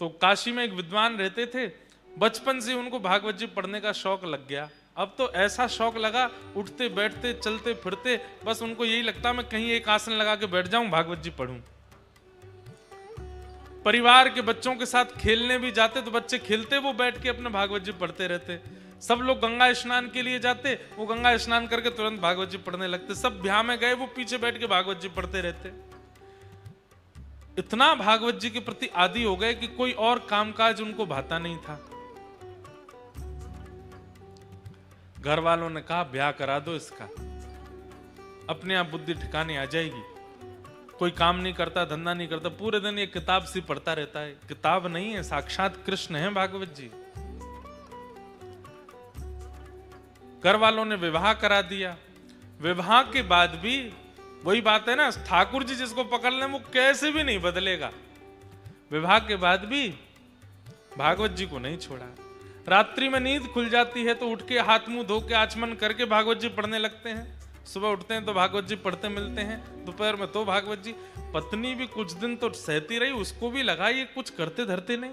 तो काशी में एक विद्वान रहते थे, बचपन से उनको भागवत जी पढ़ने का शौक लग गया। अब तो ऐसा शौक लगा, उठते बैठते चलते फिरते बस उनको यही लगता मैं कहीं एक आसन लगा के बैठ जाऊं, भागवत जी पढ़ूं। परिवार के बच्चों के साथ खेलने भी जाते तो बच्चे खेलते, वो बैठ के अपने भागवत जी पढ़ते रहते। सब लोग गंगा स्नान के लिए जाते, वो गंगा स्नान करके तुरंत भागवत जी पढ़ने लगते। सब ब्याह में गए, वो पीछे बैठ के भागवत जी पढ़ते रहते। इतना भागवत जी के प्रति आदी हो गए कि कोई और कामकाज उनको भाता नहीं था। घर वालों ने कहा ब्याह करा दो इसका, अपने आप बुद्धि ठिकाने आ जाएगी। कोई काम नहीं करता, धंधा नहीं करता, पूरे दिन ये किताब सी पढ़ता रहता है। किताब नहीं है, साक्षात कृष्ण है भागवत जी। घर वालों ने विवाह करा दिया। विवाह के बाद भी वही बात है ना, ठाकुर जी जिसको पकड़ ले वो कैसे भी नहीं बदलेगा। विवाह के बाद भी भागवत जी को नहीं छोड़ा। रात्रि में नींद खुल जाती है तो उठ के हाथ मुंह धो के आचमन करके भागवत जी पढ़ने लगते हैं। सुबह उठते हैं तो भागवत जी पढ़ते मिलते हैं, दोपहर में तो भागवत जी। पत्नी भी कुछ दिन तो सहती रही, उसको भी लगा ये कुछ करते धरते नहीं।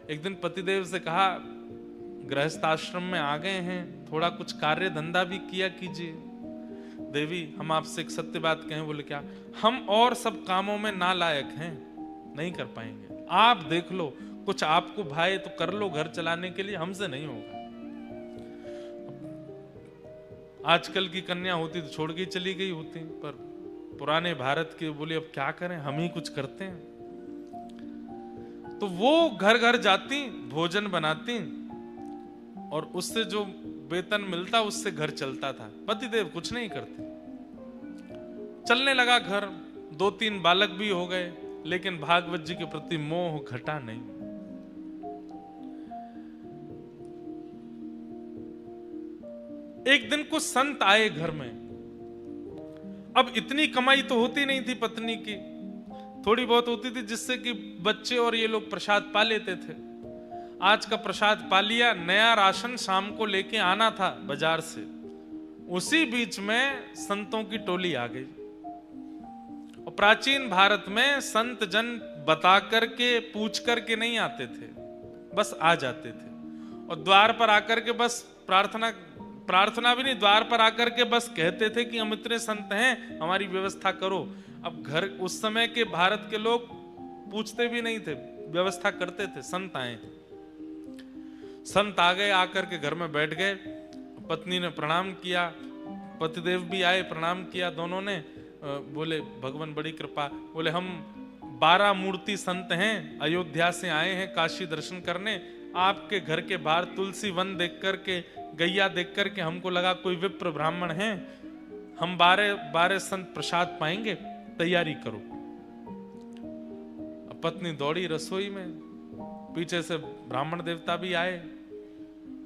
एक दिन पतिदेव से कहा गृहस्थ आश्रम में आ गए हैं, थोड़ा कुछ कार्य धंधा भी किया कीजिए। देवी हम आपसे एक सत्य बात कहें। बोले क्या? हम और सब कामों में नालायक हैं, नहीं कर पाएंगे। आप देख लो, कुछ आपको भाई तो कर लो घर चलाने के लिए, हमसे नहीं होगा। आजकल की कन्या होती तो छोड़ के चली गई होती, पर पुराने भारत के बोले अब क्या करें, हम ही कुछ करते हैं। तो वो घर घर जाती, भोजन बनाती और उससे जो वेतन मिलता उससे घर चलता था। पतिदेव कुछ नहीं करते। चलने लगा घर, 2-3 बालक भी हो गए, लेकिन भागवत जी के प्रति मोह घटा नहीं। एक दिन कुछ संत आए घर में। अब इतनी कमाई तो होती नहीं थी पत्नी की, थोड़ी बहुत होती थी जिससे कि बच्चे और ये लोग प्रसाद पा लेते थे। आज का प्रसाद पा लिया, नया राशन शाम को लेके आना था बाजार से। उसी बीच में संतों की टोली आ गई। और प्राचीन भारत में संत जन बता करके पूछ करके नहीं आते थे, बस आ जाते थे। और द्वार पर आकर के बस प्रार्थना भी नहीं, द्वार पर आकर के बस कहते थे कि हम इतने संत हैं, हमारी व्यवस्था करो। अब घर उस समय के भारत के लोग पूछते भी नहीं थे, व्यवस्था करते थे। संत आए, संत आ गए, आकर के घर में बैठ गए। पत्नी ने प्रणाम किया, पतिदेव भी आए, प्रणाम किया दोनों ने। बोले भगवान बड़ी कृपा। बोले हम 12 मूर्ति संत हैं, अयोध्या से आए हैं काशी दर्शन करने। आपके घर के बाहर तुलसी वन देख करके, गैया देख करके हमको लगा कोई विप्र ब्राह्मण हैं, हम 12 संत प्रसाद पाएंगे, तैयारी करो। अब पत्नी दौड़ी रसोई में, पीछे से ब्राह्मण देवता भी आए,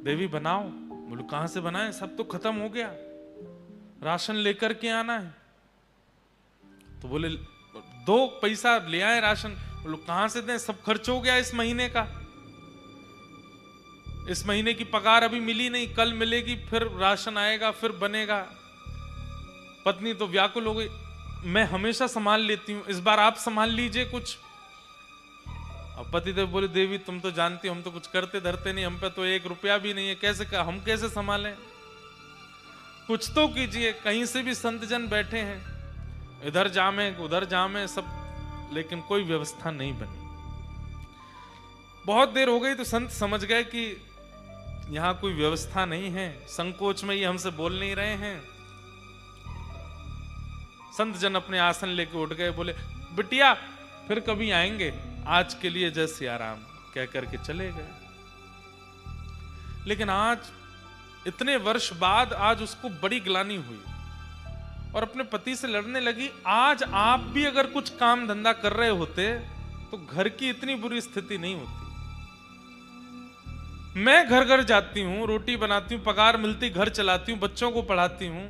देवी बनाओ। बोलो कहां से बनाए, सब तो खत्म हो गया, राशन लेकर के आना है। तो बोले 2 पैसा ले आए राशन। बोलो कहां से दें, सब खर्च हो गया इस महीने का, इस महीने की पगार अभी मिली नहीं, कल मिलेगी, फिर राशन आएगा, फिर बनेगा। पत्नी तो व्याकुल हो गई, मैं हमेशा संभाल लेती हूं, इस बार आप संभाल लीजिए कुछ। अब पतिदेव बोले देवी तुम तो जानती हो हम तो कुछ करते धरते नहीं, हम पे तो 1 रुपया भी नहीं है, कैसे हम कैसे संभालें, कुछ तो कीजिए। कहीं से भी संत जन बैठे हैं, इधर जामे उधर जामे सब, लेकिन कोई व्यवस्था नहीं बनी। बहुत देर हो गई तो संत समझ गए कि यहां कोई व्यवस्था नहीं है, संकोच में ये हमसे बोल नहीं रहे हैं। संत जन अपने आसन लेके उठ गए, बोले बिटिया फिर कभी आएंगे, आज के लिए जय सिया राम कह करके चले गए। लेकिन आज इतने वर्ष बाद आज उसको बड़ी ग्लानि हुई और अपने पति से लड़ने लगी। आज आप भी अगर कुछ काम धंधा कर रहे होते तो घर की इतनी बुरी स्थिति नहीं होती। मैं घर घर जाती हूं, रोटी बनाती हूं, पगार मिलती, घर चलाती हूं, बच्चों को पढ़ाती हूं।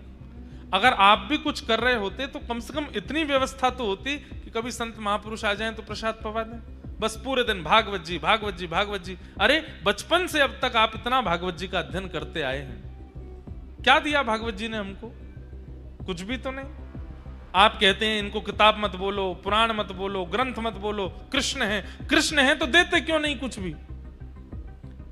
अगर आप भी कुछ कर रहे होते तो कम से कम इतनी व्यवस्था तो होती कि कभी संत महापुरुष आ जाएं तो प्रसाद पवा दें। बस पूरे दिन भागवत जी भागवत जी भागवत जी। अरे बचपन से अब तक आप इतना भागवत जी का अध्ययन करते आए हैं, क्या दिया भागवत जी ने हमको? कुछ भी तो नहीं। आप कहते हैं इनको किताब मत बोलो, पुराण मत बोलो, ग्रंथ मत बोलो, कृष्ण है। कृष्ण है तो देते क्यों नहीं कुछ भी?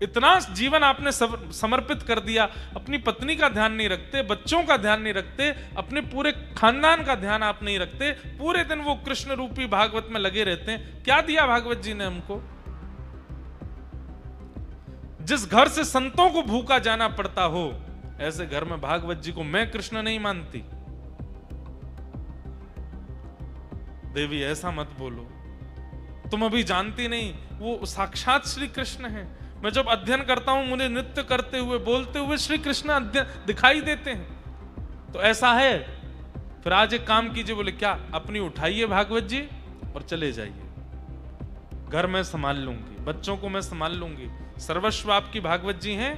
इतना जीवन आपने समर्पित कर दिया, अपनी पत्नी का ध्यान नहीं रखते, बच्चों का ध्यान नहीं रखते, अपने पूरे खानदान का ध्यान आप नहीं रखते, पूरे दिन वो कृष्ण रूपी भागवत में लगे रहते हैं। क्या दिया भागवत जी ने हमको? जिस घर से संतों को भूखा जाना पड़ता हो, ऐसे घर में भागवत जी को मैं कृष्ण नहीं मानती। देवी ऐसा मत बोलो, तुम अभी जानती नहीं, वो साक्षात श्री कृष्ण है। मैं जब अध्ययन करता हूं, मुझे नृत्य करते हुए, बोलते हुए श्री कृष्ण दिखाई देते हैं। तो ऐसा है, फिर आज एक काम कीजिए। बोले क्या? अपनी उठाइए भागवत जी और चले जाइए, घर में संभाल लूंगी, बच्चों को मैं संभाल लूंगी, सर्वस्व आपकी भागवत जी हैं।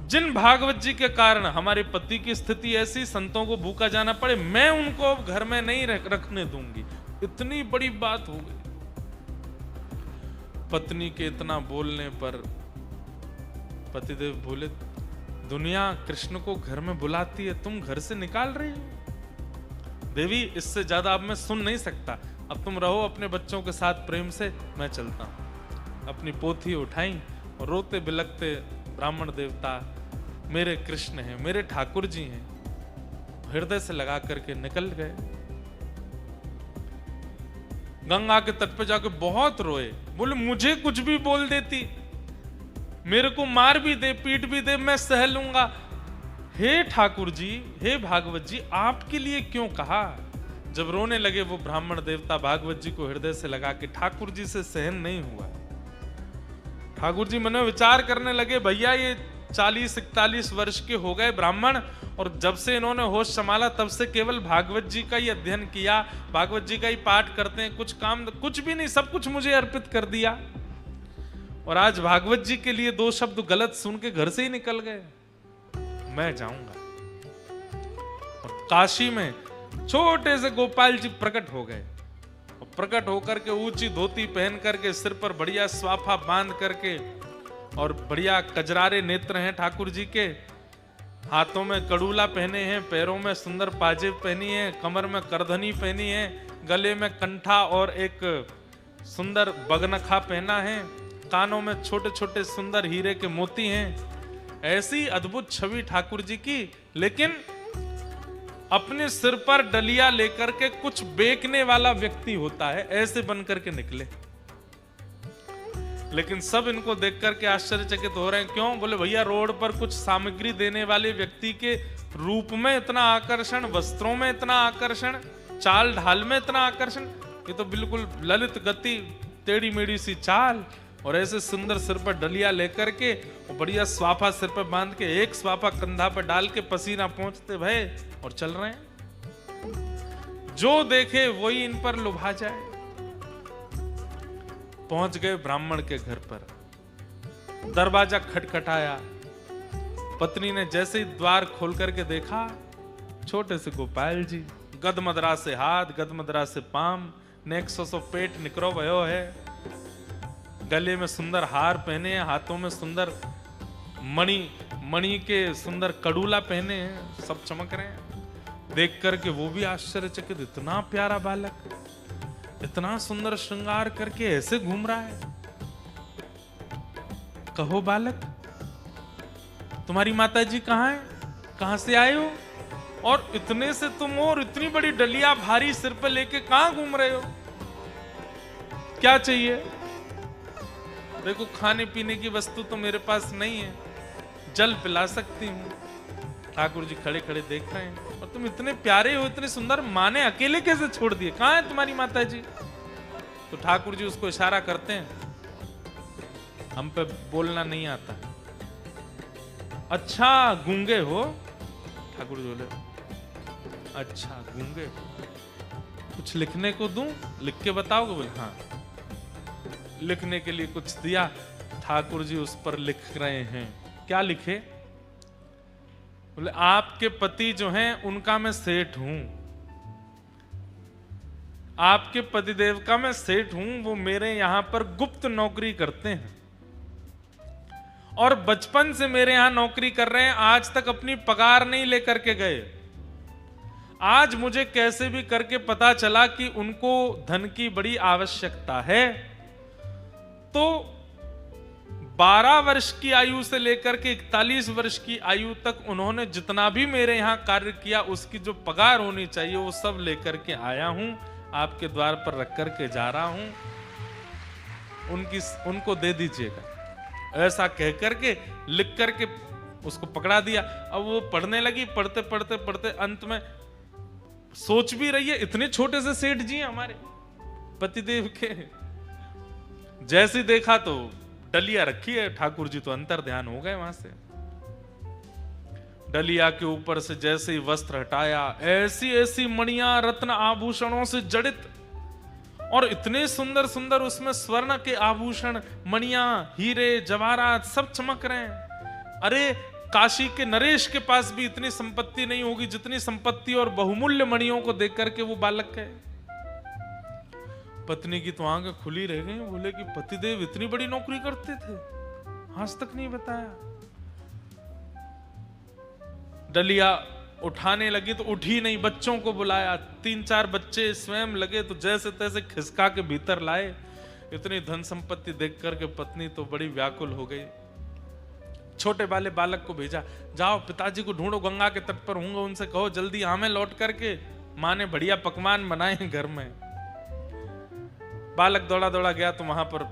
जिन भागवत जी के कारण हमारे पति की स्थिति ऐसी, संतों को भूखा जाना पड़े, मैं उनको घर में नहीं रखने दूंगी। इतनी बड़ी बात हो गई। पत्नी के इतना बोलने पर पतिदेव बोले, दुनिया कृष्ण को घर में बुलाती है, तुम घर से निकाल रही हो। देवी इससे ज्यादा अब मैं सुन नहीं सकता, अब तुम रहो अपने बच्चों के साथ प्रेम से, मैं चलता हूं। अपनी पोथी उठाई और रोते बिलखते, ब्राह्मण देवता मेरे कृष्ण हैं, मेरे ठाकुर जी हैं, हृदय से लगा करके निकल गए। गंगा के तट पे जाके बहुत रोए, बोले मुझे कुछ भी बोल देती, मेरे को मार भी दे, पीट भी दे, मैं सह लूंगा। हे ठाकुर जी, हे भागवत जी, आपके लिए क्यों कहा? जब रोने लगे वो ब्राह्मण देवता भागवत जी को हृदय से लगा के, ठाकुर जी से सहन नहीं हुआ। ठाकुर जी मन में विचार करने लगे, भैया ये 40-41 वर्ष के हो गए ब्राह्मण, और जब से इन्होंने होश संभाला तब से केवल भागवत जी का ही अध्ययन किया, भागवत जी का ही पाठ करते हैं, कुछ काम कुछ भी नहीं, सब कुछ मुझे अर्पित कर दिया। और आज भागवत जी के लिए 2 शब्द गलत सुन के घर से ही निकल गए। मैं जाऊंगा। और काशी में छोटे से गोपाल जी प्रकट हो गए, और प्रकट होकर के ऊंची धोती पहन करके, सिर पर बढ़िया स्वाफा बांध करके, और बढ़िया कजरारे नेत्र हैं ठाकुर जी के, हाथों में कड़ूला पहने हैं, पैरों में सुंदर पाजेब पहनी है, कमर में करधनी पहनी है, गले में कंठा और एक सुंदर बगनखा पहना है, कानों में छोटे छोटे सुंदर हीरे के मोती हैं। ऐसी अद्भुत छवि ठाकुर जी की। लेकिन अपने सिर पर डलिया लेकर के कुछ बेचने वाला व्यक्ति होता है, ऐसे बन करके निकले। लेकिन सब इनको देख करके आश्चर्यचकित हो रहे हैं। क्यों? बोले भैया रोड पर कुछ सामग्री देने वाले व्यक्ति के रूप में इतना आकर्षण, वस्त्रों में इतना आकर्षण, चाल ढाल में इतना आकर्षण, ये तो बिल्कुल ललित गति, टेढ़ी मेढ़ी सी चाल, और ऐसे सुंदर सिर पर डलिया लेकर के, और बढ़िया स्वाफा सिर पर बांध के, एक स्वाफा कंधा पर डाल के, पसीना पहुंचते भय, और चल रहे हैं। जो देखे वही इन पर लुभा जाए। पहुंच गए ब्राह्मण के घर पर, दरवाजा खटखटाया। पत्नी ने जैसे ही द्वार खोल करके देखा, छोटे से गोपाल जी, गदमदरा से हाथ, गदमदरा से पाम, नेक सो पेट निकरो भयो है, गले में सुंदर हार पहने हैं, हाथों में सुंदर मणि के सुंदर कड़ूला पहने हैं, सब चमक रहे हैं। देख करके वो भी आश्चर्यचकित, इतना प्यारा बालक, इतना सुंदर श्रृंगार करके ऐसे घूम रहा है। कहो बालक, तुम्हारी माता जी कहाँ है? कहां से आए हो? और इतने से तुम हो, और इतनी बड़ी डलिया भारी सिर पे लेके कहां घूम रहे हो? क्या चाहिए? देखो खाने पीने की वस्तु तो मेरे पास नहीं है, जल पिला सकती हूँ। ठाकुर जी खड़े खड़े देख रहे हैं, और तुम इतने प्यारे हो, इतने सुंदर, माँ ने अकेले कैसे छोड़ दिए? कहाँ है तुम्हारी माता जी? तो ठाकुर जी उसको इशारा करते हैं, हम पे बोलना नहीं आता। अच्छा गूंगे हो? ठाकुर जी बोले अच्छा गूंगे, कुछ लिखने को दूं? लिख के बताओगे? बोले हाँ। लिखने के लिए कुछ दिया, ठाकुर जी उस पर लिख रहे हैं। क्या लिखे? बोले आपके पति जो हैं उनका मैं सेठ हूं, आपके पतिदेव का मैं सेठ हूं, वो मेरे यहां पर गुप्त नौकरी करते हैं, और बचपन से मेरे यहां नौकरी कर रहे हैं, आज तक अपनी पगार नहीं लेकर के गए। आज मुझे कैसे भी करके पता चला कि उनको धन की बड़ी आवश्यकता है, तो 12 वर्ष की आयु से लेकर के 41 वर्ष की आयु तक उन्होंने जितना भी मेरे यहां कार्य किया उसकी जो पगार होनी चाहिए वो सब लेकर के आया हूं, आपके द्वार पर रख करके जा रहा हूं, उनको दे दीजिएगा। ऐसा कह करके लिख करके उसको पकड़ा दिया। अब वो पढ़ने लगी, पढ़ते पढ़ते पढ़ते अंत में सोच भी रही है, इतने छोटे से सेठ जी हैं हमारे पतिदेव के। जैसे देखा तो डलिया रखी है, ठाकुर जी तो अंतर ध्यान हो गए वहां से। डलिया के ऊपर से जैसे ही वस्त्र हटाया, ऐसी ऐसी मणियां रत्न आभूषणों से जड़ित, और इतने सुंदर सुंदर उसमें स्वर्ण के आभूषण, मणियां, हीरे जवाहरात सब चमक रहे हैं। अरे काशी के नरेश के पास भी इतनी संपत्ति नहीं होगी जितनी संपत्ति और बहुमूल्य मणियों को देख करके वो बालक है। पत्नी की तो आंखें खुली रह गई, बोले कि पतिदेव इतनी बड़ी नौकरी करते थे, आज तक नहीं बताया। डलिया उठाने लगी तो उठी नहीं, बच्चों को बुलाया, 3-4 बच्चे स्वयं लगे तो जैसे तैसे खिसका के भीतर लाए। इतनी धन संपत्ति देख करके पत्नी तो बड़ी व्याकुल हो गई। छोटे वाले बालक को भेजा, जाओ पिताजी को ढूंढो, गंगा के तट पर होंगे, उनसे कहो जल्दी हमें लौट करके, माँ ने बढ़िया पकवान बनाए हैं घर में। बालक दौड़ा दौड़ा गया तो वहां पर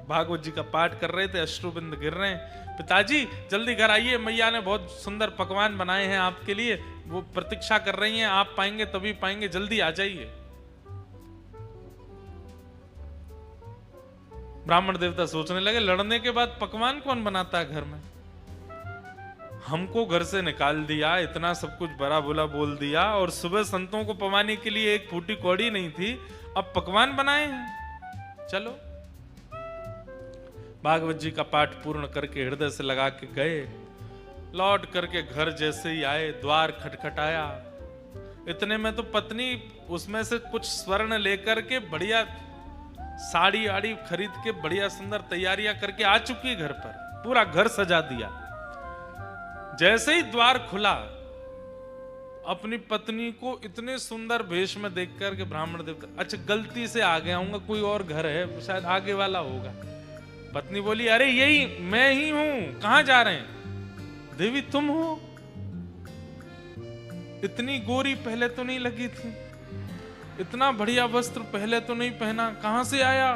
भागवत जी का पाठ कर रहे थे, अश्रुबिंद गिर रहे हैं। पिताजी जल्दी घर आइए, मैया ने बहुत सुंदर पकवान बनाए हैं आपके लिए, वो प्रतीक्षा कर रही हैं, आप पाएंगे तभी पाएंगे, जल्दी आ जाइए। ब्राह्मण देवता सोचने लगे, लड़ने के बाद पकवान कौन बनाता है घर में? हमको घर से निकाल दिया, इतना सब कुछ बड़ा बुरा बोल दिया, और सुबह संतों को पवाने के लिए एक फूटी कौड़ी नहीं थी, अब पकवान बनाए हैं। चलो भागवत जी का पाठ पूर्ण करके हृदय से लगा के गए। लौट करके घर जैसे ही आए, द्वार खटखटाया। इतने में तो पत्नी उसमें से कुछ स्वर्ण लेकर के बढ़िया साड़ी आड़ी खरीद के बढ़िया सुंदर तैयारियां करके आ चुकी है घर पर, पूरा घर सजा दिया। जैसे ही द्वार खुला, अपनी पत्नी को इतने सुंदर वेश में देख करके ब्राह्मण देवता, अच्छा गलती से आ गया हूँ, कोई और घर है शायद आगे वाला होगा। पत्नी बोली, अरे यही मैं ही हूं, कहां जा रहे हैं? देवी तुम हो? इतनी गोरी पहले तो नहीं लगी थी, इतना बढ़िया वस्त्र पहले तो नहीं पहना, कहां से आया?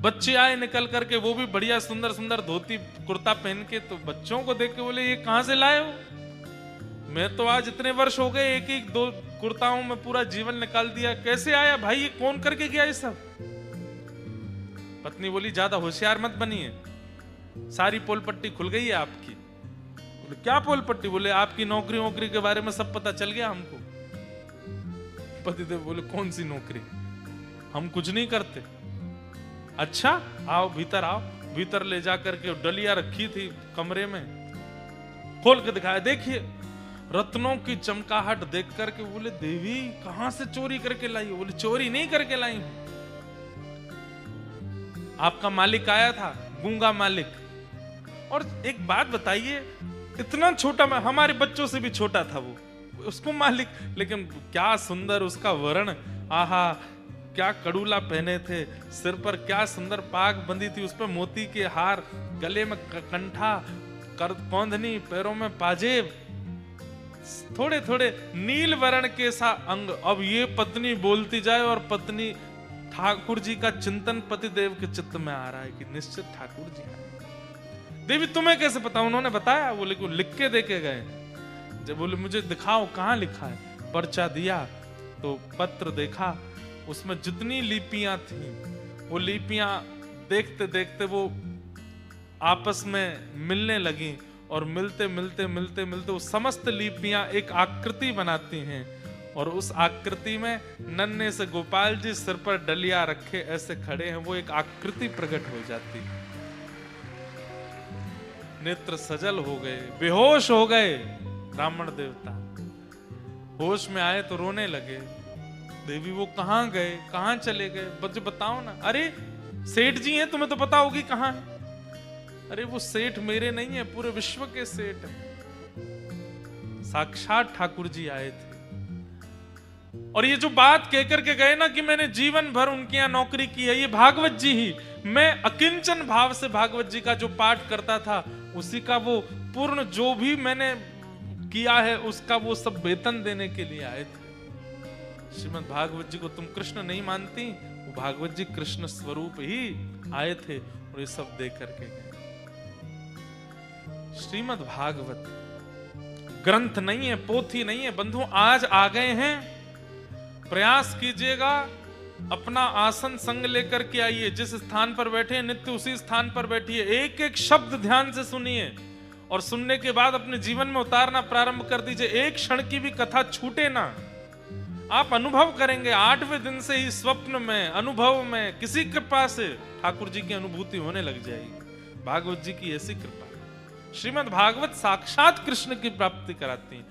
बच्चे आए निकल करके, वो भी बढ़िया सुंदर सुंदर धोती कुर्ता पहन के, तो बच्चों को देख के बोले, ये कहां से लाए हो? मैं तो आज इतने वर्ष हो गए, एक एक 2 कुर्ताओं में पूरा जीवन निकाल दिया, कैसे आया भाई? ये कौन करके गया ये सब? पत्नी बोली, ज्यादा होशियार मत बनिए, सारी पोल पट्टी खुल गई है आपकी। बोले, क्या पोल पट्टी? बोले, आपकी नौकरी वोकरी के बारे में सब पता चल गया हमको। पतिदेव बोले, कौन सी नौकरी? हम कुछ नहीं करते। अच्छा आओ भीतर आओ। भीतर ले जाकर के डलिया रखी थी कमरे में, खोल के दिखाया, देखिए रत्नों की चमकाहट देख करके बोले, देवी कहां से चोरी करके लाई हो? बोले, चोरी नहीं करके लाई हूं, आपका मालिक आया था, गूंगा मालिक। और एक बात बताइए, इतना छोटा, हमारे बच्चों से भी छोटा था वो, उसको मालिक, लेकिन क्या सुंदर उसका वर्ण, आहा क्या कड़ूला पहने थे, सिर पर क्या सुंदर पाग बंधी थी, उस पर मोती के हार, गले में कंठा, कौंधनी, पैरों में पाजेब, थोड़े थोड़े नील वर्ण के सा अंग। अब ये पत्नी बोलती जाए और पत्नी ठाकुर जी का चिंतन पतिदेव के चित्त में आ रहा है कि निश्चित ठाकुर जी आए। देवी तुम्हें कैसे पता? उन्होंने बताया। बोले को लिख के देके गए। जब बोले मुझे दिखाओ कहां लिखा है। पर्चा दिया तो पत्र देखा, उसमें जितनी लिपियां थी वो लिपियां देखते देखते वो आपस में मिलने लगी, और मिलते मिलते मिलते मिलते वो समस्त लिपियां एक आकृति बनाती हैं, और उस आकृति में नन्हे से गोपाल जी सिर पर डलिया रखे ऐसे खड़े हैं, वो एक आकृति प्रकट हो जाती। नेत्र सजल हो गए, बेहोश हो गए ब्राह्मण देवता। होश में आए तो रोने लगे। देवी वो कहां गए, कहां चले गए, बच्चे बताओ ना। अरे सेठ जी हैं, तुम्हें तो पता होगी कहां है। अरे वो सेठ मेरे नहीं है, पूरे विश्व के सेठ है। साक्षात ठाकुर जी आए थे। और ये जो बात कहकर के गए ना कि मैंने जीवन भर उनके यहाँ नौकरी की है, ये भागवत जी ही, मैं अकिंचन भाव से भागवत जी का जो पाठ करता था उसी का वो पूर्ण जो भी मैंने किया है उसका वो सब वेतन देने के लिए आए थे। श्रीमद् भागवत जी को तुम कृष्ण नहीं मानती, वो भागवत जी कृष्ण स्वरूप ही आए थे और ये सब दे करके गए। श्रीमद् भागवत ग्रंथ नहीं है, पोथी नहीं है बंधु, आज आ गए हैं, प्रयास कीजिएगा, अपना आसन संग लेकर के आइए, जिस स्थान पर बैठे हैं नित्य उसी स्थान पर बैठिए, एक एक शब्द ध्यान से सुनिए और सुनने के बाद अपने जीवन में उतारना प्रारंभ कर दीजिए। एक क्षण की भी कथा छूटे ना। आप अनुभव करेंगे 8वें दिन से ही स्वप्न में, अनुभव में, किसी कृपा से ठाकुर जी की अनुभूति होने लग जाएगी। भागवत जी की ऐसी कृपा। श्रीमद् भागवत साक्षात कृष्ण की प्राप्ति कराती है।